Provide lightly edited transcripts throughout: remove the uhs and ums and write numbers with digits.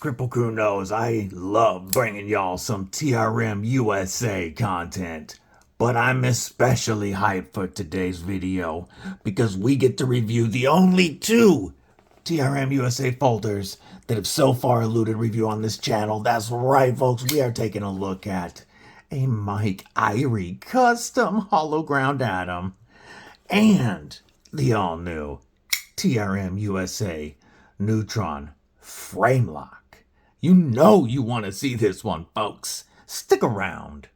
Kripple Crew knows I love bringing y'all some TRM USA content. But I'm especially hyped for today's video because we get to review the only two TRM USA folders that have so far eluded review on this channel. That's right, folks. We are taking a look at a Irie custom hollow ground atom and the all-new TRM USA Neutron frame lock. You know you want to see this one, folks. Stick around.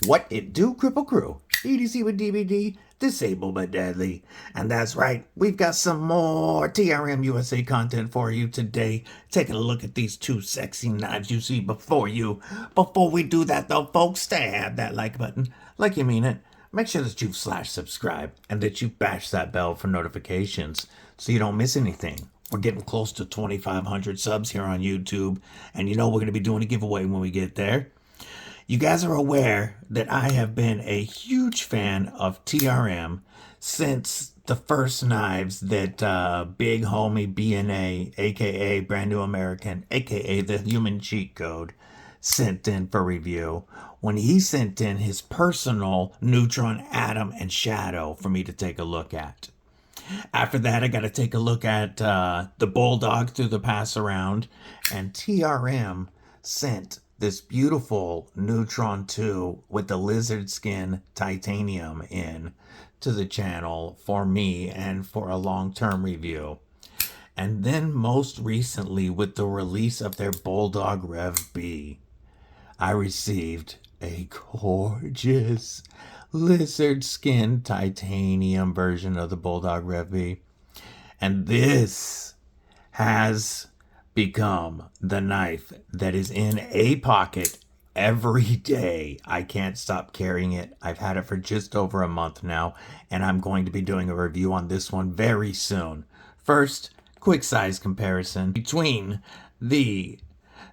What it do, Kripple Crew? EDC with DVD, disabled but deadly. And that's right, we've got some more TRM USA content for you today. Taking a look at these two sexy knives you see before you. Before we do that though, folks, stab that like button like you mean it. Make sure that you /subscribe and that you bash that bell for notifications so you don't miss anything. We're getting close to 2,500 subs here on YouTube, and you know we're going to be doing a giveaway when we get there. You guys are aware that I have been a huge fan of TRM since the first knives that big homie BNA, aka Brand New American, aka the Human Cheat Code, sent in for review. When he sent in his personal Neutron Atom and Shadow for me to take a look at. After that, I got to take a look at the Bulldog through the pass around, and TRM sent this beautiful Neutron 2 with the lizard skin titanium in to the channel for me and for a long-term review. And then most recently with the release of their Bulldog Rev B, I received a gorgeous lizard skin titanium version of the Bulldog Rev B. And this has become the knife that is in a pocket every day. I can't stop carrying it. I've had it for just over a month now, and I'm going to be doing a review on this one very soon. First, quick size comparison between the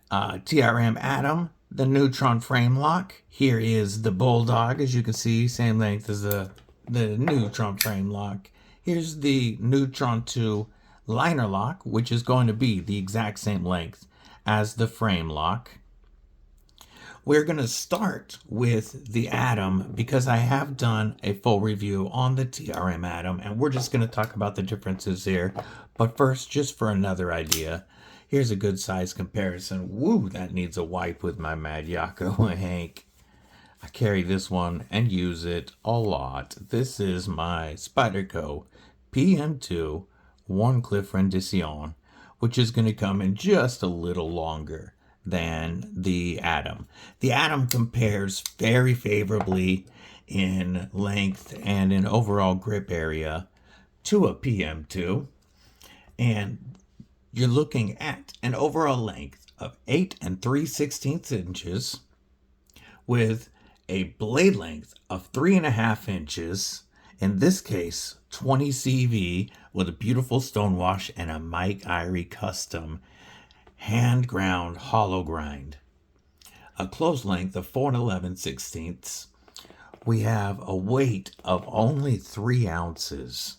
TRM Atom, the Neutron frame lock. Here is the Bulldog, as you can see, same length as the Neutron frame lock. Here's the Neutron 2 liner lock, which is going to be the exact same length as the frame lock. We're going to start with the Atom because I have done a full review on the TRM Atom, and we're just going to talk about the differences here. But first, just for another idea, here's a good size comparison. Woo, that needs a wipe with my Mad Yako Hank. I carry this one and use it a lot. This is my Spyderco PM2 One Cliff Rendition, which is going to come in just a little longer than the Atom. The Atom compares very favorably in length and in overall grip area to a PM2, and you're looking at an overall length of 8 3/16 inches with a blade length of 3.5 inches. In this case, 20 CV with a beautiful stonewash and a Irie custom hand ground hollow grind. A close length of 4 11/16. We have a weight of only 3 ounces.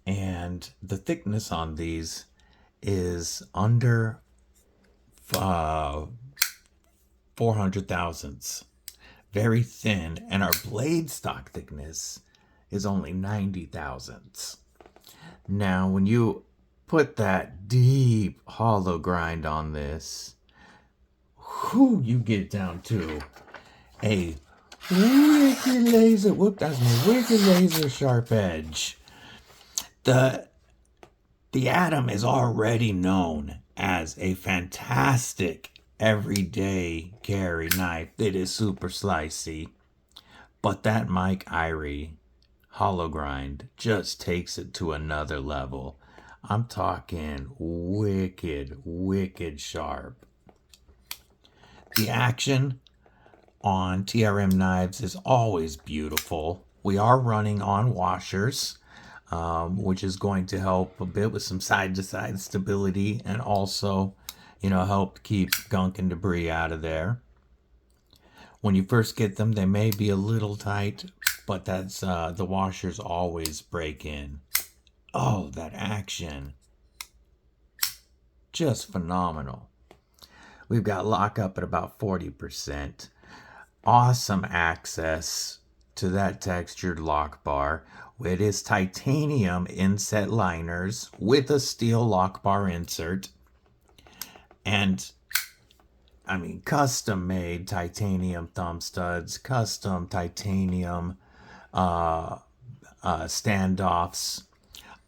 And the thickness on these is under 400 thousandths. Very thin, and our blade stock thickness is only 90 thousandths. Now, when you put that deep hollow grind on this, you get down to a wicked laser. That's my wicked laser sharp edge. The Atom is already known as a fantastic everyday carry knife that is super slicey, but that Irie hollow grind just takes it to another level. I'm talking wicked sharp. The action on TRM knives is always beautiful. We are running on washers, which is going to help a bit with some side-to-side stability and also, help keep gunk and debris out of there. When you first get them, they may be a little tight, but that's the washers always break in. Oh, that action. Just phenomenal. We've got lockup at about 40%. Awesome access to that textured lock bar. It is titanium inset liners with a steel lock bar insert. And I mean, custom made titanium thumb studs, custom titanium standoffs.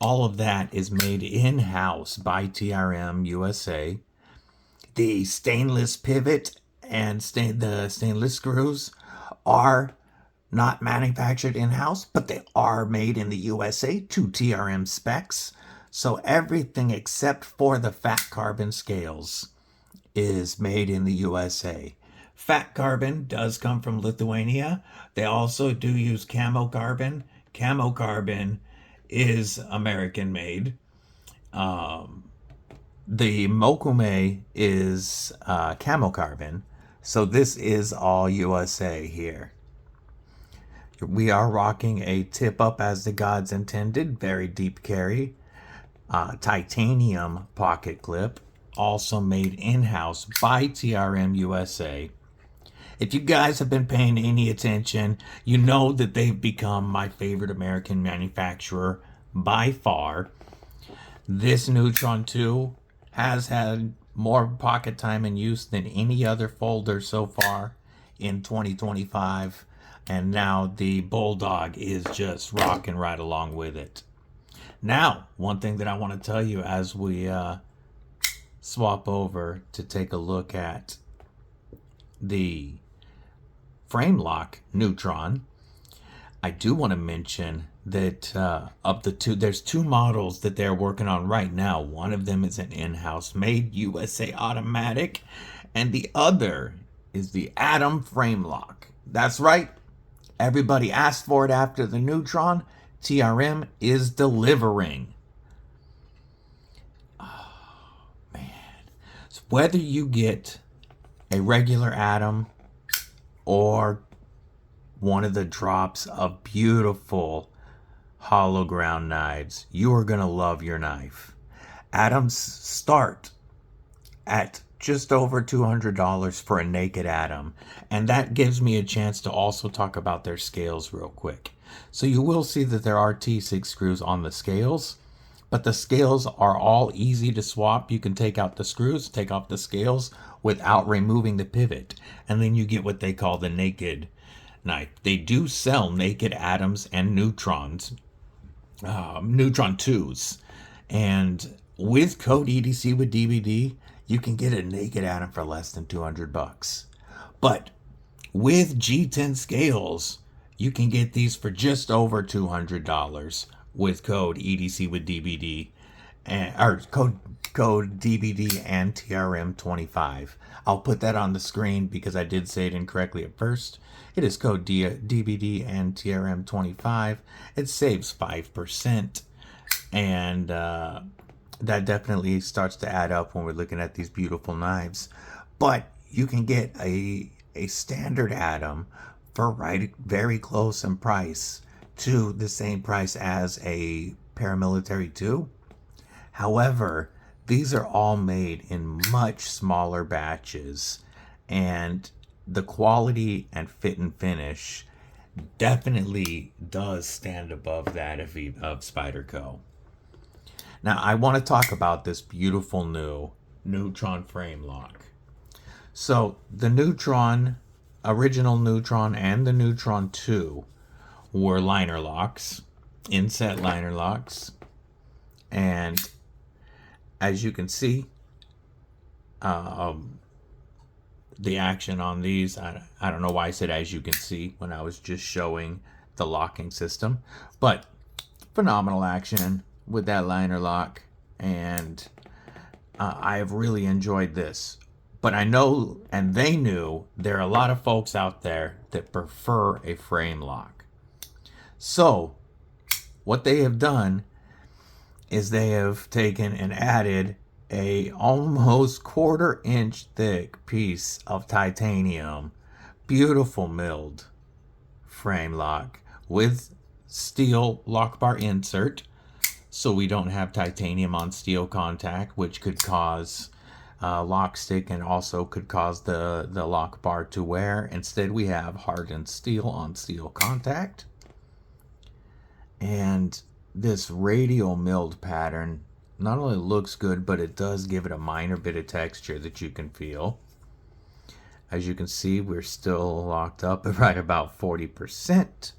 All of that is made in-house by TRM USA. The stainless pivot and the stainless screws are not manufactured in-house, but they are made in the USA to TRM specs. So everything except for the fat carbon scales is made in the USA. Fat carbon does come from Lithuania. They also do use CamoCarbon. CamoCarbon is American made. The Mokume is CamoCarbon. So this is all USA here. We are rocking a tip up as the gods intended. Very deep carry. Titanium pocket clip. Also made in-house by TRM USA. If you guys have been paying any attention, you know that they've become my favorite American manufacturer by far. This Neutron 2 has had more pocket time in use than any other folder so far in 2025. And now the Bulldog is just rocking right along with it. Now, one thing that I want to tell you as we swap over to take a look at the frame lock Neutron, I do want to mention that of the two, there's two models that they're working on right now. One of them is an in-house made USA automatic, and the other is the Atom frame lock. That's right. Everybody asked for it after the Neutron. TRM is delivering. Oh, man. So whether you get a regular Atom or one of the drops of beautiful hollow ground knives, you are going to love your knife. Atoms start at just over $200 for a naked Atom, and that gives me a chance to also talk about their scales real quick. So you will see that there are T6 screws on the scales, but the scales are all easy to swap. You can take out the screws, take off the scales without removing the pivot, and then you get what they call the naked knife. They do sell naked Atoms and Neutrons, Neutron 2s, and with code EDC with DVD, you can get a naked Atom for less than $200. But with G10 scales, you can get these for just over $200 with code EDC with DVD, or code DVD and TRM25. I'll put that on the screen because I did say it incorrectly at first. It is code DVD and TRM25. It saves 5%, and that definitely starts to add up when we're looking at these beautiful knives. But you can get a standard Atom for very close in price to the same price as a paramilitary 2. However, these are all made in much smaller batches, and the quality and fit and finish definitely does stand above that of Spyderco. Now, I want to talk about this beautiful new Neutron frame lock. So, the Neutron, original Neutron and the Neutron 2 were liner locks, inset liner locks, and as you can see, the action on these, I don't know why I said as you can see when I was just showing the locking system, but phenomenal action with that liner lock, and I have really enjoyed this. But I know, and they knew, there are a lot of folks out there that prefer a frame lock. So what they have done is they have taken and added a almost 1/4 inch thick piece of titanium, beautiful milled frame lock with steel lock bar insert, so we don't have titanium on steel contact, which could cause lock stick and also could cause the lock bar to wear. Instead, we have hardened steel on steel contact. And this radial milled pattern not only looks good, but it does give it a minor bit of texture that you can feel. As you can see, we're still locked up at right about 40%.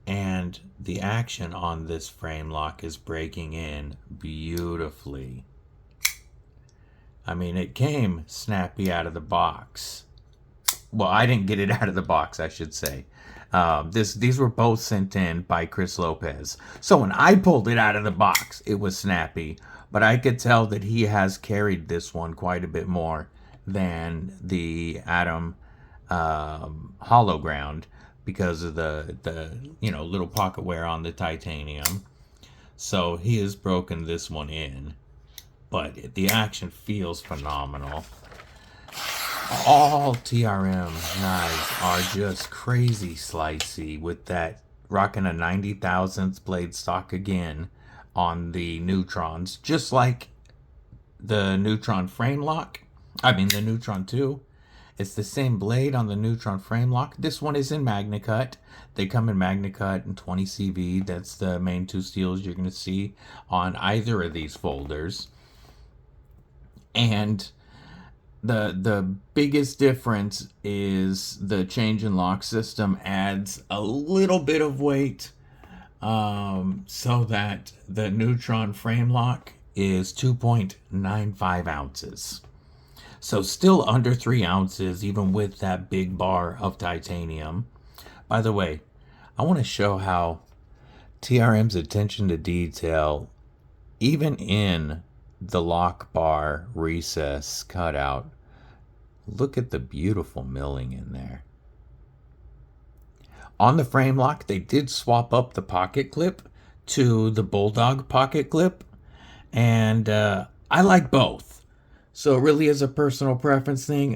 And the action on this frame lock is breaking in beautifully. I mean, it came snappy out of the box. Well, I didn't get it out of the box, I should say. These were both sent in by Chris Lopez. So when I pulled it out of the box, it was snappy. But I could tell that he has carried this one quite a bit more than the Atom hollow ground because of the little pocket wear on the titanium. So he has broken this one in. But the action feels phenomenal. All TRM knives are just crazy slicey with that rocking a 90 thousandths blade stock again on the Neutrons, just like the Neutron frame lock. I mean the Neutron 2. It's the same blade on the Neutron frame lock. This one is in MagnaCut. They come in MagnaCut and 20 CV. That's the main two steels you're going to see on either of these folders. And the biggest difference is the change in lock system adds a little bit of weight, so that the Neutron frame lock is 2.95 ounces. So still under 3 ounces, even with that big bar of titanium. By the way, I want to show how TRM's attention to detail, even in the lock bar recess cutout, look at the beautiful milling in there. On the frame lock, they did swap up the pocket clip to the Bulldog pocket clip, and I like both. So it really is a personal preference thing.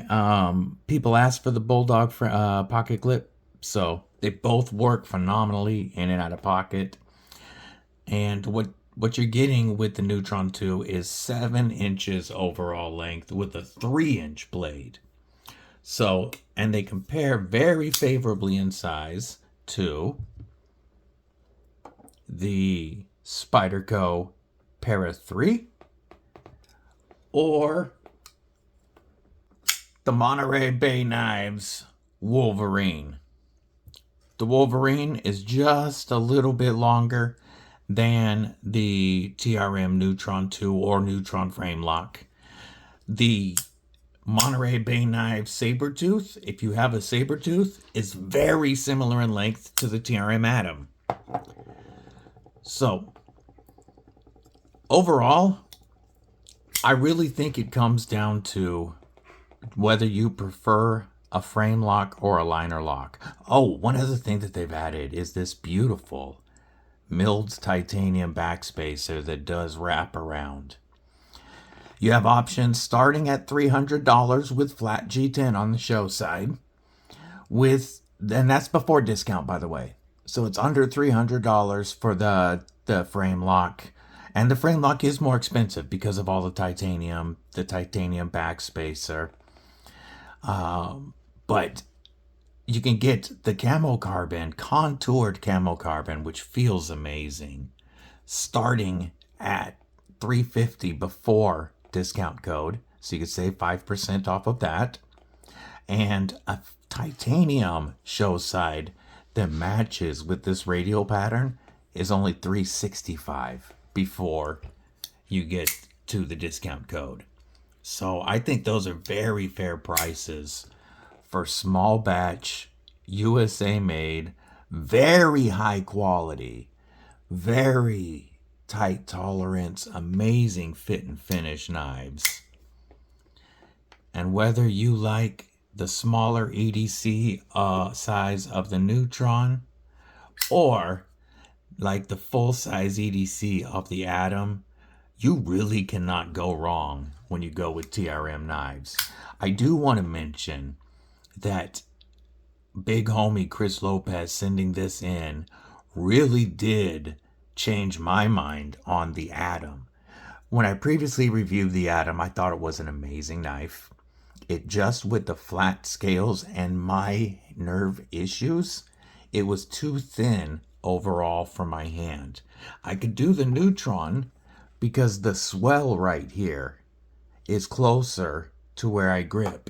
People ask for the Bulldog pocket clip, so they both work phenomenally in and out of pocket. And what you're getting with the Neutron 2 is 7 inches overall length with a 3-inch blade. So, and they compare very favorably in size to the Spyderco Para 3 or the Monterey Bay Knives Wolverine. The Wolverine is just a little bit longer than the TRM Neutron 2 or Neutron frame lock. The Monterey Bay Knife Sabertooth, if you have a Sabertooth, is very similar in length to the TRM Atom. So, overall, I really think it comes down to whether you prefer a frame lock or a liner lock. Oh, one other thing that they've added is this beautiful milled titanium backspacer that does wrap around. You have options starting at $300 with flat G10 on the show side. And that's before discount, by the way. So it's under $300 for the frame lock. And the frame lock is more expensive because of all the titanium backspacer. But you can get the CamoCarbon, contoured CamoCarbon, which feels amazing, starting at $350 before discount code. So you can save 5% off of that. And a titanium show side that matches with this radial pattern is only $365 before you get to the discount code. So I think those are very fair prices for small batch, USA-made, very high quality, very tight tolerance, amazing fit and finish knives. And whether you like the smaller EDC size of the Neutron or like the full size EDC of the Atom, you really cannot go wrong when you go with TRM knives. I do want to mention that big homie Chris Lopez sending this in really did change my mind on the Atom. When I previously reviewed the Atom, I thought it was an amazing knife. It just with the flat scales and my nerve issues, it was too thin overall for my hand. I could do the Neutron because the swell right here is closer to where I grip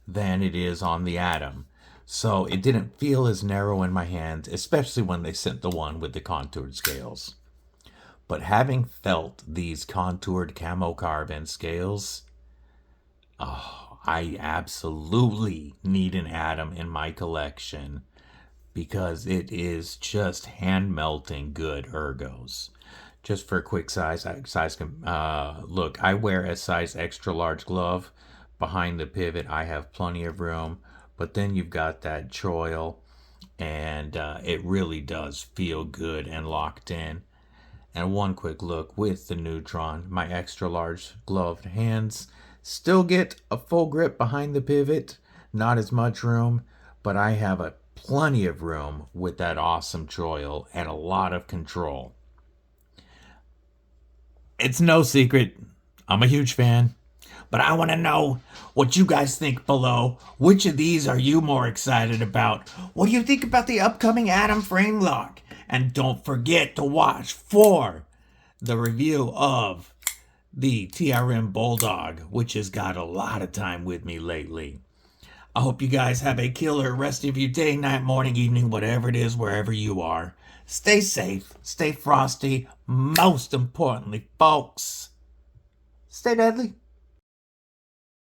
than it is on the Atom. So it didn't feel as narrow in my hand, especially when they sent the one with the contoured scales. But having felt these contoured CamoCarbon scales, I absolutely need an Atom in my collection because it is just hand melting good ergos. Just for a quick look, I wear a size extra large glove. Behind the pivot, I have plenty of room, but then you've got that choil, and it really does feel good and locked in. And one quick look with the Neutron, my extra large gloved hands still get a full grip behind the pivot, not as much room, but I have plenty of room with that awesome choil and a lot of control. It's no secret, I'm a huge fan, but I want to know what you guys think below. Which of these are you more excited about? What do you think about the upcoming Atom frame lock? And don't forget to watch for the review of the TRM Bulldog, which has got a lot of time with me lately. I hope you guys have a killer rest of your day, night, morning, evening, whatever it is, wherever you are. Stay safe, stay frosty. Most importantly, folks, stay deadly.